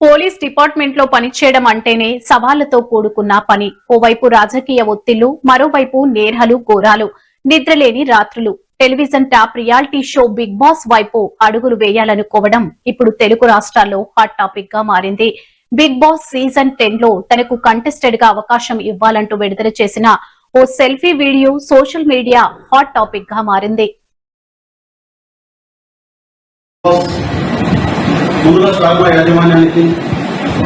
Police department లో పనిచేయడం అంటేనే సవాళ్లతో కూడుకున్న పని. ఓవైపు రాజకీయ ఒత్తిళ్లు, మరోవైపు నేరాలు, ఘోరాలు, నిద్రలేని రాత్రులు. Television top reality show big boss వైపు అడుగులు వేయాలనుకోవడం ఇప్పుడు తెలుగు రాష్ట్రాల్లో హాట్ టాపిక్ గా మారింది. బిగ్ బాస్ సీజన్ 10 లో తనకు కంటెస్టెడ్ గా అవకాశం ఇవ్వాలంటూ విడుదల చేసిన ఓ selfie video social media hot topic గా మారింది. ముందుగా స్టార్మా యాజమాన్యానికి,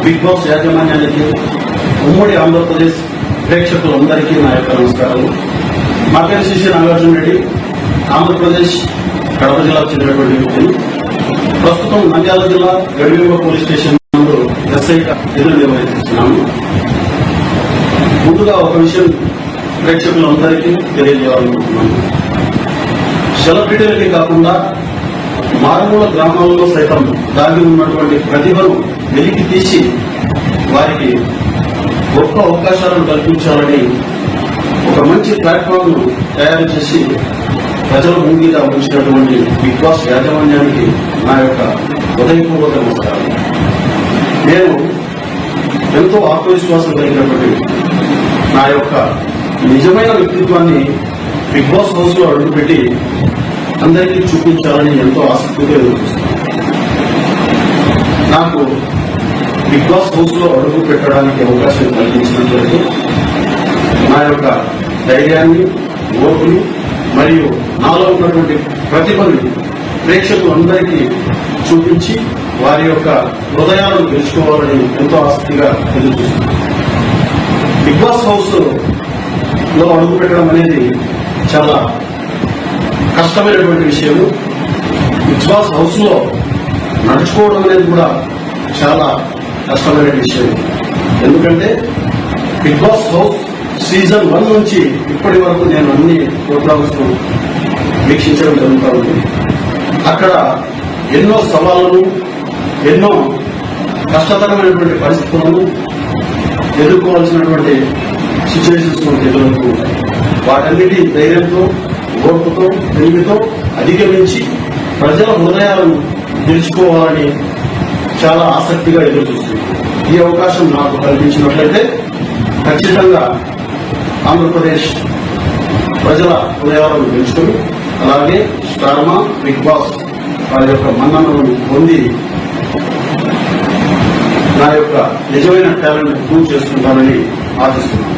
బిగ్ బాస్ యాజమాన్యానికి, ఉమ్మడి ఆంధ్రప్రదేశ్ ప్రేక్షకులందరికీ నా యొక్క నమస్కారాలు. మా పేరు శ్రీ నాగార్జున రెడ్డి, ఆంధ్రప్రదేశ్ కడప జిల్లాకు చెందినటువంటి వ్యక్తిని. ప్రస్తుతం నంద్యాల జిల్లా గడివేమ పోలీస్ స్టేషన్ నందు ఎస్ఐగా విధులు నిర్వహిస్తున్నాము. ముందుగా ఒక విషయం ప్రేక్షకులందరికీ తెలియజేయాలనుకుంటున్నాను. సెలబ్రిటీలకి కాకుండా మారుమూల గ్రామాల్లో సైతం దాగి ఉన్నటువంటి ప్రతిభను వెలికి తీసి వారికి గొప్ప అవకాశాలను కల్పించాలని ఒక మంచి ప్లాట్ఫామ్ ను తయారు చేసి ప్రజల ముందుగా ఉంచినటువంటి బిగ్ బాస్ యాజమాన్యానికి నా యొక్క హృదయపూర్వక నమస్కారం. నేను ఎంతో ఆత్మవిశ్వాసం కలిగినటువంటి నా యొక్క నిజమైన వ్యక్తిత్వాన్ని బిగ్ బాస్ హౌస్ లో అడుగుపెట్టి అందరికీ చూపించాలని ఎంతో ఆసక్తిగా ఎదురుచూస్తున్నాను. నాకు బిగ్ బాస్ హౌస్ లో అడుగు పెట్టడానికి అవకాశం కల్పించినట్లయితే నా యొక్క ధైర్యాన్ని, ఓర్పుని మరియు నాలో ఉన్నటువంటి ప్రతిభని ప్రేక్షకులందరికీ చూపించి వారి యొక్క హృదయాలను గెలుచుకోవాలని ఎంతో ఆసక్తిగా ఎదురుచూస్తున్నాను. బిగ్ బాస్ హౌస్ లో అడుగు పెట్టడం అనేది చాలా కష్టమైనటువంటి విషయము. బిగ్ బాస్ హౌస్ లో నడుచుకోవడం అనేది కూడా చాలా కష్టమైన విషయం. ఎందుకంటే బిగ్ బాస్ హౌస్ సీజన్ 1 నుంచి ఇప్పటి వరకు నేను అన్ని ప్రోగ్రామ్స్ వీక్షించడం జరుగుతూ ఉంది. అక్కడ ఎన్నో సవాళ్లను, ఎన్నో కష్టతరమైనటువంటి పరిస్థితులను ఎదుర్కోవాల్సినటువంటి సిచ్యువేషన్స్ మనకు ఎదురవుతూ ఉంటాయి. వాటన్నిటి ధైర్యంతో, ఓర్పుతో, తెలివితో అధిగమించి ప్రజల హృదయాలను గెలుచుకోవాలని చాలా ఆసక్తిగా ఎదురుచూస్తుంది. ఈ అవకాశం నాకు కల్పించినట్లయితే ఖచ్చితంగా ఆంధ్రప్రదేశ్ ప్రజల హృదయాలను గెలుచుకుని అలాగే స్టార్మా, బిగ్ బాస్ వారి యొక్క మన్ననలను పొంది నా యొక్క నిజమైన టాలెంట్ ప్రూవ్ చేసుకుంటానని ఆశిస్తున్నాను.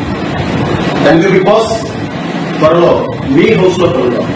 Thank you big boss. త్వరలో మీ హౌస్ లో కలుద్దాం.